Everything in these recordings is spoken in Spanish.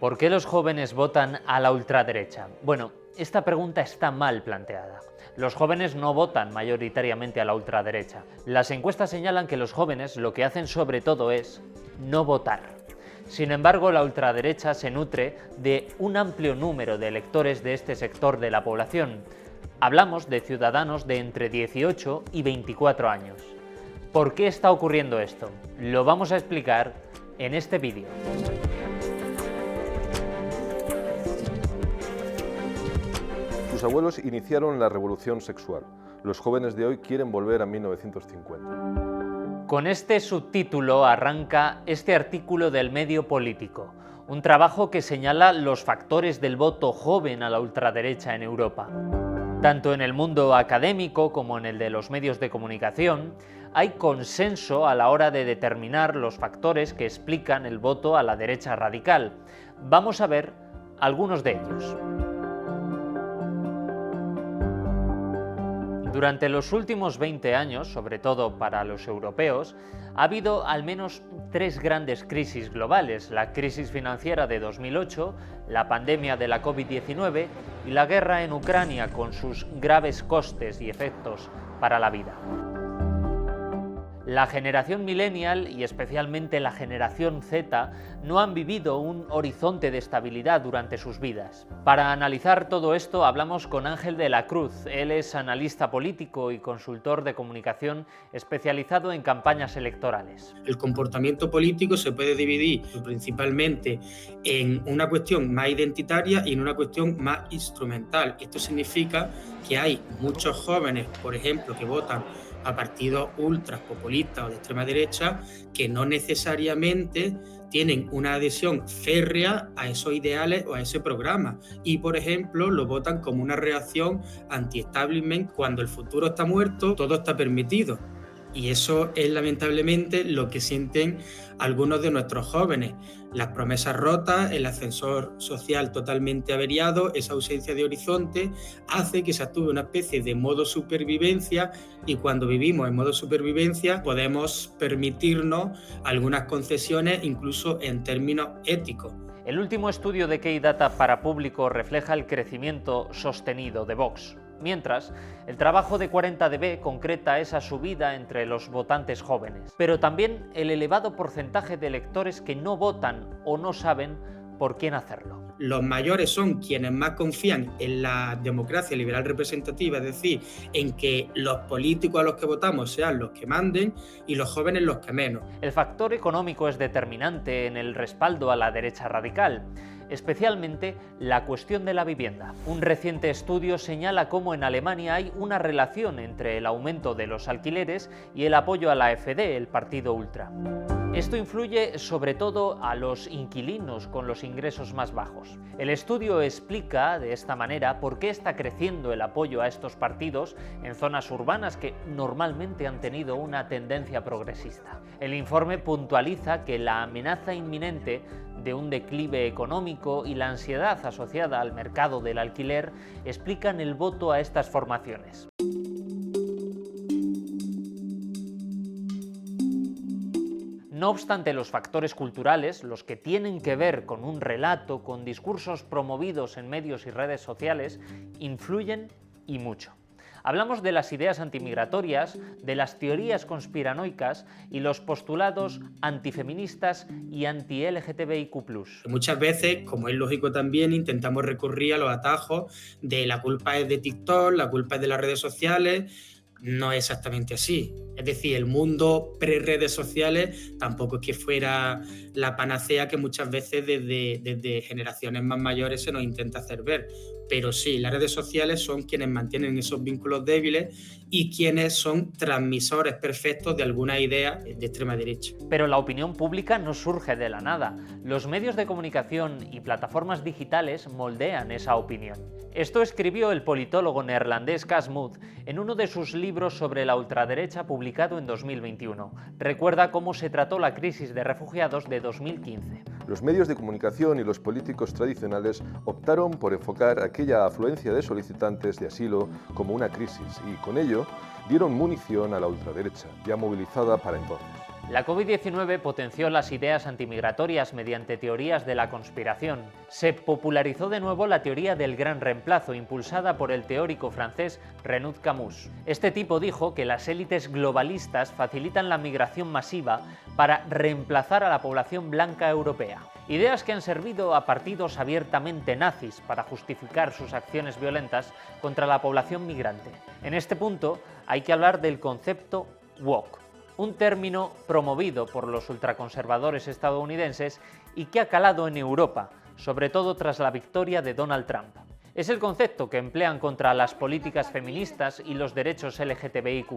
¿Por qué los jóvenes votan a la ultraderecha? Bueno, esta pregunta está mal planteada. Los jóvenes no votan mayoritariamente a la ultraderecha. Las encuestas señalan que los jóvenes lo que hacen sobre todo es no votar. Sin embargo, la ultraderecha se nutre de un amplio número de electores de este sector de la población. Hablamos de ciudadanos de entre 18 y 24 años. ¿Por qué está ocurriendo esto? Lo vamos a explicar en este vídeo. Sus abuelos iniciaron la revolución sexual. Los jóvenes de hoy quieren volver a 1950. Con este subtítulo arranca este artículo del Medio Político, un trabajo que señala los factores del voto joven a la ultraderecha en Europa. Tanto en el mundo académico como en el de los medios de comunicación, hay consenso a la hora de determinar los factores que explican el voto a la derecha radical. Vamos a ver algunos de ellos. Durante los últimos 20 años, sobre todo para los europeos, ha habido al menos tres grandes crisis globales: la crisis financiera de 2008, la pandemia de la COVID-19 y la guerra en Ucrania, con sus graves costes y efectos para la vida. La generación millennial y especialmente la generación Z no han vivido un horizonte de estabilidad durante sus vidas. Para analizar todo esto hablamos con Ángel de la Cruz. Él es analista político y consultor de comunicación especializado en campañas electorales. El comportamiento político se puede dividir principalmente en una cuestión más identitaria y en una cuestión más instrumental. Esto significa que hay muchos jóvenes, por ejemplo, que votan a partidos ultras populistas o de extrema derecha que no necesariamente tienen una adhesión férrea a esos ideales o a ese programa y, por ejemplo, lo votan como una reacción anti-establishment. Cuando el futuro está muerto, todo está permitido. Y eso es lamentablemente lo que sienten algunos de nuestros jóvenes. Las promesas rotas, el ascensor social totalmente averiado, esa ausencia de horizonte hace que se actúe una especie de modo supervivencia, y cuando vivimos en modo supervivencia podemos permitirnos algunas concesiones incluso en términos éticos. El último estudio de Keydata para Público refleja el crecimiento sostenido de Vox. Mientras, el trabajo de 40dB concreta esa subida entre los votantes jóvenes, pero también el elevado porcentaje de electores que no votan o no saben por quién hacerlo. Los mayores son quienes más confían en la democracia liberal representativa, es decir, en que los políticos a los que votamos sean los que manden, y los jóvenes los que menos. El factor económico es determinante en el respaldo a la derecha radical, especialmente la cuestión de la vivienda. Un reciente estudio señala cómo en Alemania hay una relación entre el aumento de los alquileres y el apoyo a la AfD, el partido ultra. Esto influye sobre todo a los inquilinos con los ingresos más bajos. El estudio explica de esta manera por qué está creciendo el apoyo a estos partidos en zonas urbanas que normalmente han tenido una tendencia progresista. El informe puntualiza que la amenaza inminente de un declive económico y la ansiedad asociada al mercado del alquiler explican el voto a estas formaciones. No obstante, los factores culturales, los que tienen que ver con un relato, con discursos promovidos en medios y redes sociales, influyen y mucho. Hablamos de las ideas antimigratorias, de las teorías conspiranoicas y los postulados antifeministas y anti-LGTBIQ+. Muchas veces, como es lógico también, intentamos recurrir a los atajos de la culpa es de TikTok, la culpa es de las redes sociales. No es exactamente así. Es decir, el mundo pre-redes sociales tampoco es que fuera la panacea que muchas veces desde generaciones más mayores se nos intenta hacer ver. Pero sí, las redes sociales son quienes mantienen esos vínculos débiles y quienes son transmisores perfectos de alguna idea de extrema derecha. Pero la opinión pública no surge de la nada. Los medios de comunicación y plataformas digitales moldean esa opinión. Esto escribió el politólogo neerlandés Cas Mudde en uno de sus libros sobre la ultraderecha publicado en 2021. Recuerda cómo se trató la crisis de refugiados de 2015. Los medios de comunicación y los políticos tradicionales optaron por enfocar aquella afluencia de solicitantes de asilo como una crisis y, con ello, dieron munición a la ultraderecha, ya movilizada para entonces. La COVID-19 potenció las ideas antimigratorias mediante teorías de la conspiración. Se popularizó de nuevo la teoría del gran reemplazo, impulsada por el teórico francés Renaud Camus. Este tipo dijo que las élites globalistas facilitan la migración masiva para reemplazar a la población blanca europea. Ideas que han servido a partidos abiertamente nazis para justificar sus acciones violentas contra la población migrante. En este punto hay que hablar del concepto woke, un término promovido por los ultraconservadores estadounidenses y que ha calado en Europa, sobre todo tras la victoria de Donald Trump. Es el concepto que emplean contra las políticas feministas y los derechos LGTBIQ+.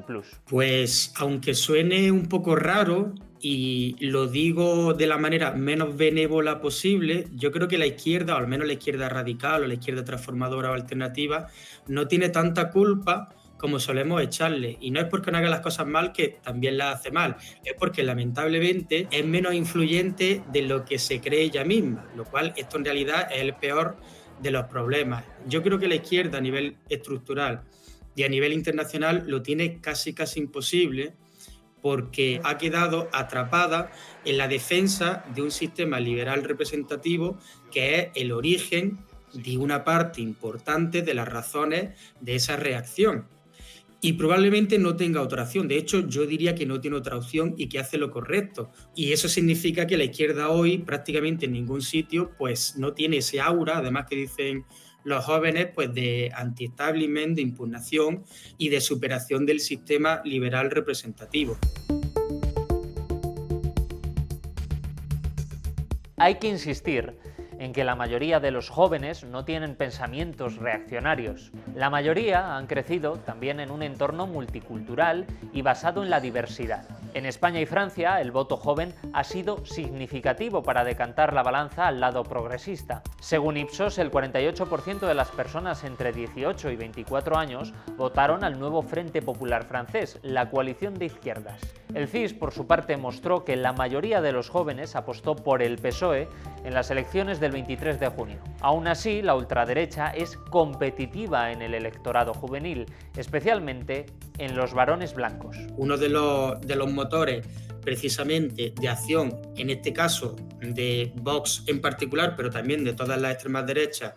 Pues aunque suene un poco raro, y lo digo de la manera menos benévola posible, yo creo que la izquierda, o al menos la izquierda radical o la izquierda transformadora o alternativa, no tiene tanta culpa como solemos echarle. Y no es porque no haga las cosas mal, que también las hace mal, es porque lamentablemente es menos influyente de lo que se cree ella misma, lo cual esto en realidad es el peor de los problemas. Yo creo que la izquierda a nivel estructural y a nivel internacional lo tiene casi imposible, porque ha quedado atrapada en la defensa de un sistema liberal representativo que es el origen de una parte importante de las razones de esa reacción. Y probablemente no tenga otra opción. De hecho, yo diría que no tiene otra opción y que hace lo correcto. Y eso significa que la izquierda hoy prácticamente en ningún sitio pues no tiene ese aura, además que dicen los jóvenes, pues de anti-establishment, de impugnación y de superación del sistema liberal representativo. Hay que insistir en que la mayoría de los jóvenes no tienen pensamientos reaccionarios. La mayoría han crecido también en un entorno multicultural y basado en la diversidad. En España y Francia, el voto joven ha sido significativo para decantar la balanza al lado progresista. Según Ipsos, el 48% de las personas entre 18 y 24 años votaron al nuevo Frente Popular francés, la coalición de izquierdas. El CIS, por su parte, mostró que la mayoría de los jóvenes apostó por el PSOE en las elecciones del 23 de junio. Aún así, la ultraderecha es competitiva en el electorado juvenil, especialmente en los varones blancos. Uno de los motores precisamente de acción, en este caso de Vox en particular, pero también de todas las extremas derechas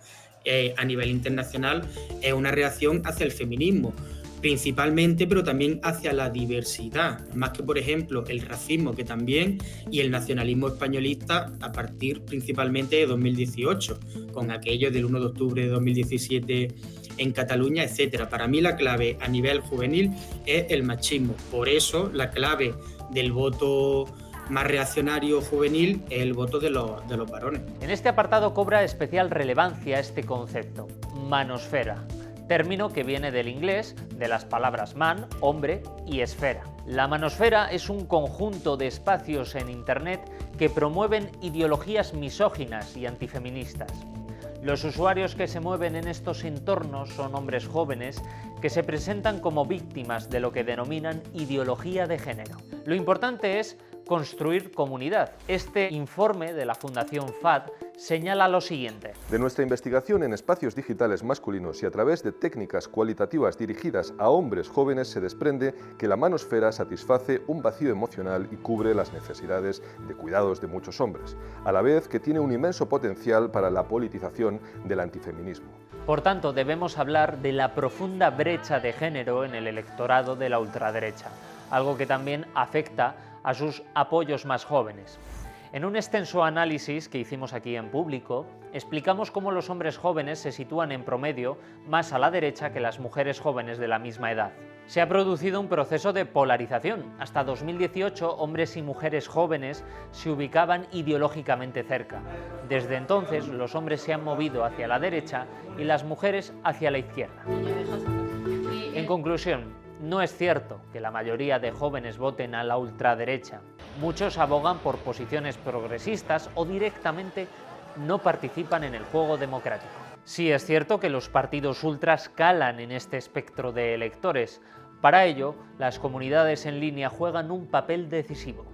a nivel internacional, es una reacción hacia el feminismo, principalmente, pero también hacia la diversidad, más que por ejemplo el racismo, que también, y el nacionalismo españolista a partir principalmente de 2018, con aquello del 1 de octubre de 2017 en Cataluña, etc. Para mí la clave a nivel juvenil es el machismo. Por eso la clave del voto más reaccionario juvenil es el voto de los varones. En este apartado cobra especial relevancia este concepto, manosfera, término que viene del inglés, de las palabras man, hombre, y esfera. La manosfera es un conjunto de espacios en Internet que promueven ideologías misóginas y antifeministas. Los usuarios que se mueven en estos entornos son hombres jóvenes que se presentan como víctimas de lo que denominan ideología de género. Lo importante es construir comunidad. Este informe de la Fundación FAD señala lo siguiente. De nuestra investigación en espacios digitales masculinos y a través de técnicas cualitativas dirigidas a hombres jóvenes se desprende que la manosfera satisface un vacío emocional y cubre las necesidades de cuidados de muchos hombres, a la vez que tiene un inmenso potencial para la politización del antifeminismo. Por tanto, debemos hablar de la profunda brecha de género en el electorado de la ultraderecha, algo que también afecta a sus apoyos más jóvenes. En un extenso análisis que hicimos aquí en público, explicamos cómo los hombres jóvenes se sitúan en promedio más a la derecha que las mujeres jóvenes de la misma edad. Se ha producido un proceso de polarización. Hasta 2018, hombres y mujeres jóvenes se ubicaban ideológicamente cerca. Desde entonces, los hombres se han movido hacia la derecha y las mujeres hacia la izquierda. En conclusión, no es cierto que la mayoría de jóvenes voten a la ultraderecha. Muchos abogan por posiciones progresistas o directamente no participan en el juego democrático. Sí es cierto que los partidos ultras calan en este espectro de electores. Para ello, las comunidades en línea juegan un papel decisivo.